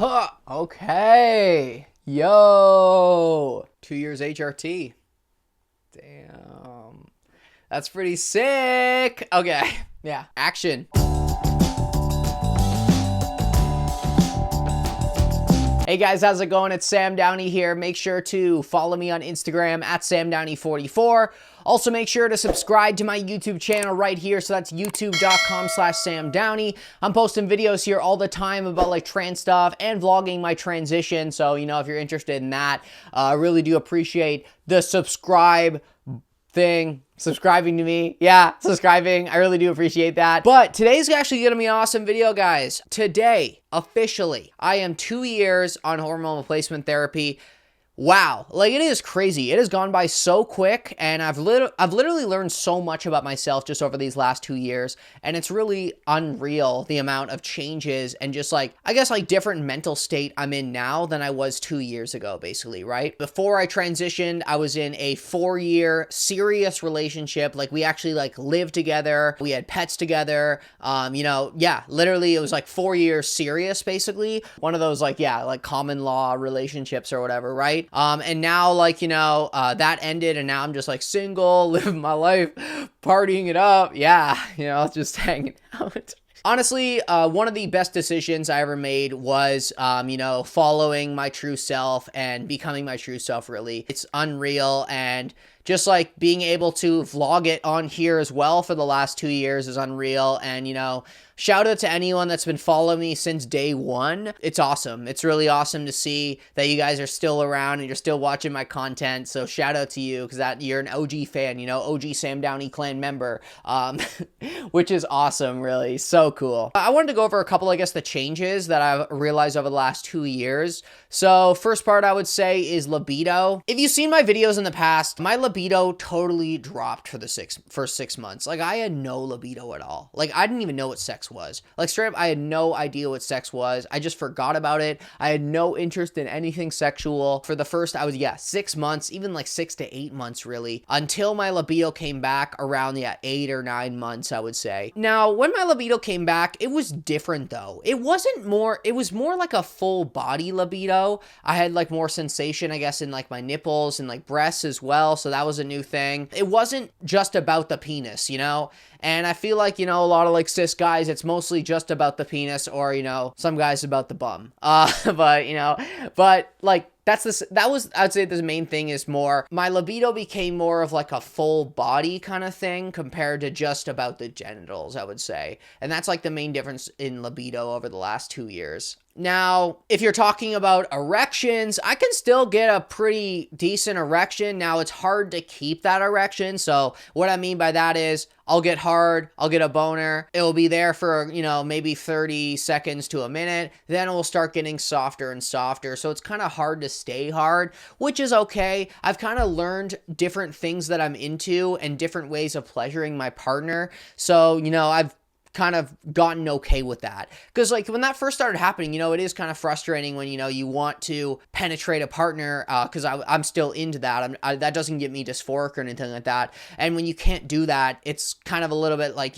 Okay. Yo. 2 years HRT. Damn. That's pretty sick. Okay. Yeah. Action. Hey guys, how's it going? It's Sam Downey here. Make sure to follow me on Instagram at SamDowney44. Also, make sure to subscribe to my YouTube channel right here. So that's youtube.com/SamDowney. I'm posting videos here all the time about like trans stuff and vlogging my transition. So, you know, if you're interested in that, I really do appreciate the subscribing to me. Yeah, subscribing. I really do appreciate that. But today's actually going to be an awesome video, guys. Today, officially, I am 2 years on hormone replacement therapy. Wow, like it is crazy. It has gone by so quick, and I've literally learned so much about myself just over these last 2 years, and it's really unreal the amount of changes and just like, I guess like different mental state I'm in now than I was 2 years ago, basically, right? Before I transitioned, I was in a 4-year serious relationship. Like we actually like lived together. We had pets together. Yeah, literally it was like 4 years serious, basically. One of those like, yeah, like common law relationships or whatever, right? And now like, that ended and now I'm just like single, living my life, partying it up. Yeah, just hanging out. Honestly, one of the best decisions I ever made was, following my true self and becoming my true self, really. It's unreal, and just like being able to vlog it on here as well for the last 2 years is unreal. And, shout out to anyone that's been following me since day one. It's awesome. It's really awesome to see that you guys are still around and you're still watching my content. So shout out to you because that you're an OG fan, OG Sam Downey clan member, which is awesome, really. So cool. I wanted to go over a couple, I guess, the changes that I've realized over the last 2 years. So first part I would say is libido. If you've seen my videos in the past, my libido totally dropped for the first 6 months. Like I had no libido at all. Like I didn't even know what sex was. Like straight up, I had no idea what sex was. I just forgot about it. I had no interest in anything sexual for the first, 6 months, even like 6 to 8 months really, until my libido came back around 8 or 9 months, I would say. Now, when my libido came back, it was different though. It was more like a full body libido. I had like more sensation, I guess, in like my nipples and like breasts as well. So that was a new thing. It wasn't just about the penis, And I feel like, a lot of like cis guys, it's mostly just about the penis or, some guys about the bum. But like, I'd say the main thing is more, my libido became more of like a full body kind of thing compared to just about the genitals, I would say. And that's like the main difference in libido over the last 2 years. Now, if you're talking about erections, I can still get a pretty decent erection. Now, it's hard to keep that erection. So what I mean by that is I'll get hard, I'll get a boner. It will be there for, maybe 30 seconds to a minute. Then it will start getting softer and softer. So it's kind of hard to stay hard, which is okay. I've kind of learned different things that I'm into and different ways of pleasuring my partner. So, I've kind of gotten okay with that. Because like when that first started happening, it is kind of frustrating when, you want to penetrate a partner, because I'm still into that. That doesn't get me dysphoric or anything like that. And when you can't do that, it's kind of a little bit like,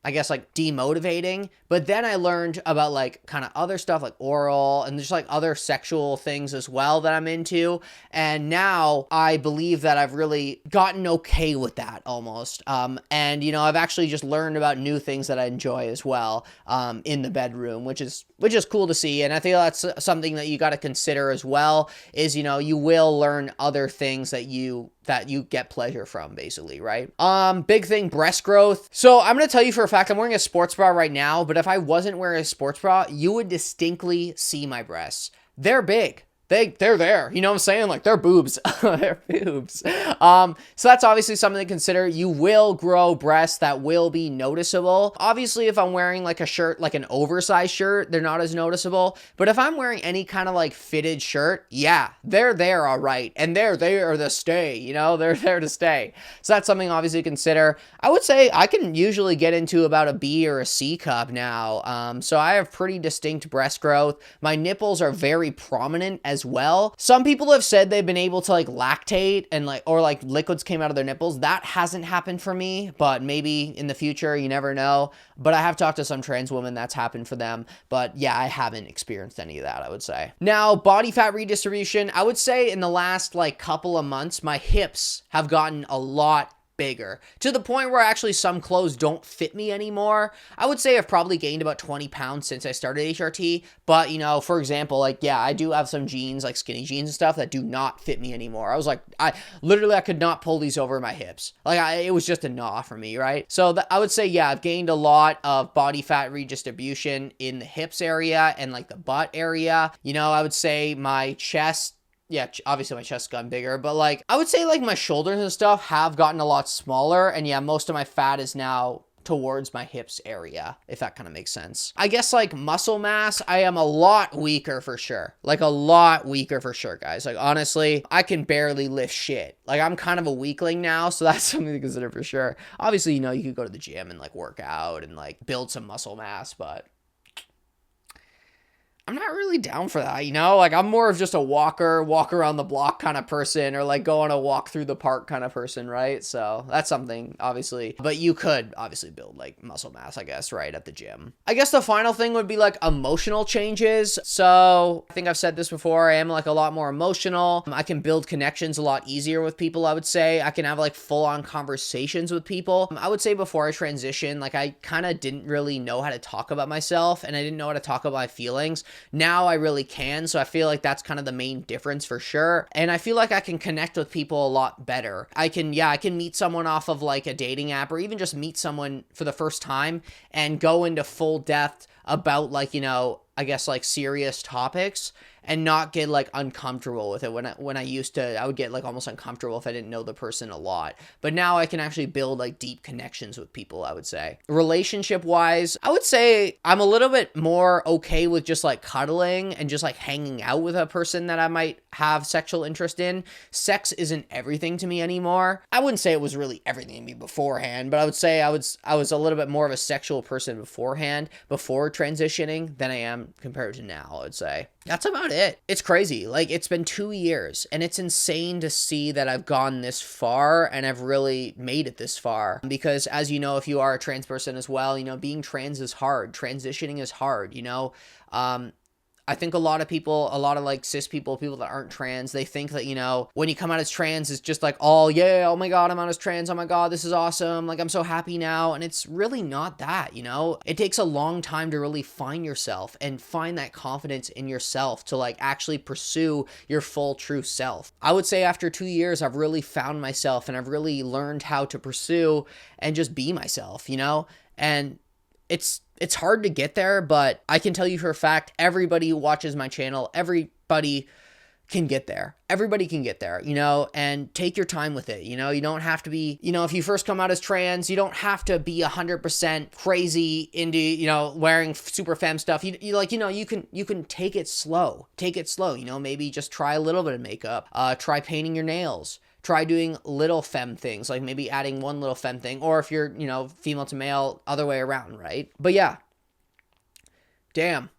I guess like demotivating. But then I learned about like kind of other stuff like oral and just like other sexual things as well that I'm into. And now I believe that I've really gotten okay with that almost. And I've actually just learned about new things that I enjoy as well, in the bedroom, which is cool to see. And I think that's something that you got to consider as well is, you will learn other things that you get pleasure from, basically, right? Big thing, breast growth. So I'm going to tell you for a fact, I'm wearing a sports bra right now, but if I wasn't wearing a sports bra, you would distinctly see my breasts. They're big. They're there, you know what I'm saying? Like they're boobs, they're boobs. So that's obviously something to consider. You will grow breasts that will be noticeable. Obviously, if I'm wearing like a shirt, like an oversized shirt, they're not as noticeable. But if I'm wearing any kind of like fitted shirt, yeah, they're there, all right. And they're there to stay, they're there to stay. So that's something obviously to consider. I would say I can usually get into about a B or a C cup now. So I have pretty distinct breast growth. My nipples are very prominent as as well. Some people have said they've been able to like lactate and like, or like liquids came out of their nipples. That hasn't happened for me, but maybe in the future, you never know. But I have talked to some trans women that's happened for them. But yeah, I haven't experienced any of that, I would say. Now, body fat redistribution, I would say in the last like couple of months, my hips have gotten a lot bigger, to the point where actually some clothes don't fit me anymore. I would say I've probably gained about 20 pounds since I started HRT, but you know, for example, like, yeah, I do have some jeans, like skinny jeans and stuff that do not fit me anymore. I was like, I could not pull these over my hips. Like, it was just a gnaw for me, right? So I would say, yeah, I've gained a lot of body fat redistribution in the hips area and like the butt area. You know, I would say my chest, yeah, obviously my chest's gotten bigger, but like, I would say like my shoulders and stuff have gotten a lot smaller. And yeah, most of my fat is now towards my hips area, if that kind of makes sense. I guess like muscle mass, I am a lot weaker for sure. Like a lot weaker for sure, guys. Like honestly, I can barely lift shit. Like I'm kind of a weakling now, so that's something to consider for sure. Obviously, you know, you could go to the gym and like work out and like build some muscle mass, but I'm not really down for that, you know? Like, I'm more of just a walk around the block kind of person, or like go on a walk through the park kind of person, right? So that's something, obviously. But you could obviously build like muscle mass, I guess, right, at the gym. I guess the final thing would be like emotional changes. So I think I've said this before, I am like a lot more emotional. I can build connections a lot easier with people, I would say. I can have like full-on conversations with people. I would say before I transitioned, like I kind of didn't really know how to talk about myself, and I didn't know how to talk about my feelings. Now I really can, so I feel like that's kind of the main difference for sure. And I feel like I can connect with people a lot better. I can meet someone off of like a dating app, or even just meet someone for the first time and go into full depth about like, you know, I guess like serious topics, and not get like uncomfortable with it. When I used to, I would get like almost uncomfortable if I didn't know the person a lot. But now I can actually build like deep connections with people, I would say. Relationship wise, I would say I'm a little bit more okay with just like cuddling and just like hanging out with a person that I might have sexual interest in. Sex isn't everything to me anymore. I wouldn't say it was really everything to me beforehand, but I would say I was a little bit more of a sexual person beforehand, before transitioning, than I am compared to now, I would say. That's about it. It's crazy. Like, it's been 2 years, and it's insane to see that I've gone this far and I've really made it this far. Because as you know, if you are a trans person as well, you know, being trans is hard. Transitioning is hard, you know? I think a lot of people, a lot of like cis people that aren't trans, they think that, you know, when you come out as trans, it's just like, oh yeah, oh my God, I'm out as trans. Oh my God, this is awesome. Like, I'm so happy now. And it's really not that, you know, it takes a long time to really find yourself and find that confidence in yourself to like actually pursue your full true self. I would say after 2 years, I've really found myself, and I've really learned how to pursue and just be myself, you know, and it's hard to get there, but I can tell you for a fact, everybody who watches my channel, everybody can get there. Everybody can get there, you know, and take your time with it. You know, you don't have to be, you know, if you first come out as trans, you don't have to be 100% crazy into, you know, wearing super femme stuff. You like, you know, you can take it slow, you know, maybe just try a little bit of makeup, try painting your nails. Try doing little femme things, like maybe adding one little femme thing, or if you're, you know, female to male, other way around, right? But yeah, damn.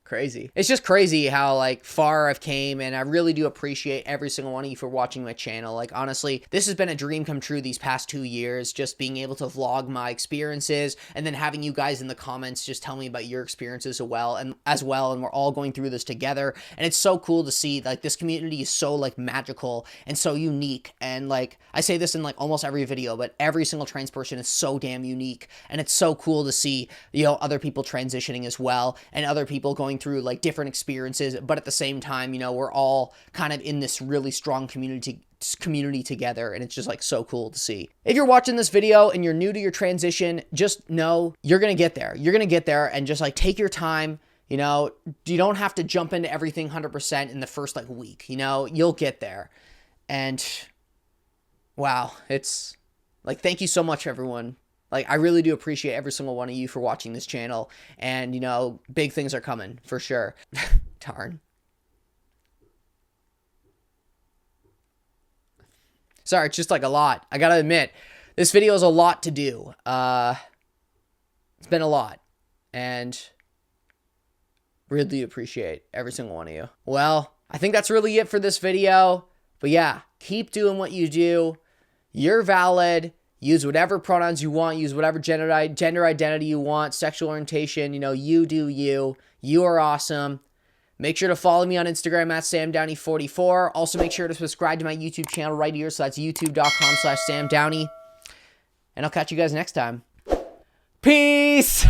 Crazy. It's just crazy how like far I've came, and I really do appreciate every single one of you for watching my channel. Like, honestly, this has been a dream come true these past 2 years, just being able to vlog my experiences, and then having you guys in the comments just tell me about your experiences as well, and we're all going through this together. And it's so cool to see, like, this community is so like magical and so unique. And like, I say this in like almost every video, but every single trans person is so damn unique, and it's so cool to see, you know, other people transitioning as well, and other people going through like different experiences, but at the same time, you know, we're all kind of in this really strong community together, and it's just like so cool to see. If you're watching this video and you're new to your transition, just know you're gonna get there. You're gonna get there, and just like take your time. You know, you don't have to jump into everything 100% in the first like week. You know, you'll get there. And wow, it's like, thank you so much, everyone. Like, I really do appreciate every single one of you for watching this channel. And, you know, big things are coming for sure. Darn. Sorry, it's just like a lot. I gotta admit, this video is a lot to do. It's been a lot. And Really appreciate every single one of you. Well, I think that's really it for this video. But yeah, keep doing what you do. You're valid. Use whatever pronouns you want. Use whatever gender identity you want. Sexual orientation, you know, you do you. You are awesome. Make sure to follow me on Instagram at SamDowney44. Also, make sure to subscribe to my YouTube channel right here. So that's youtube.com/SamDowney. And I'll catch you guys next time. Peace!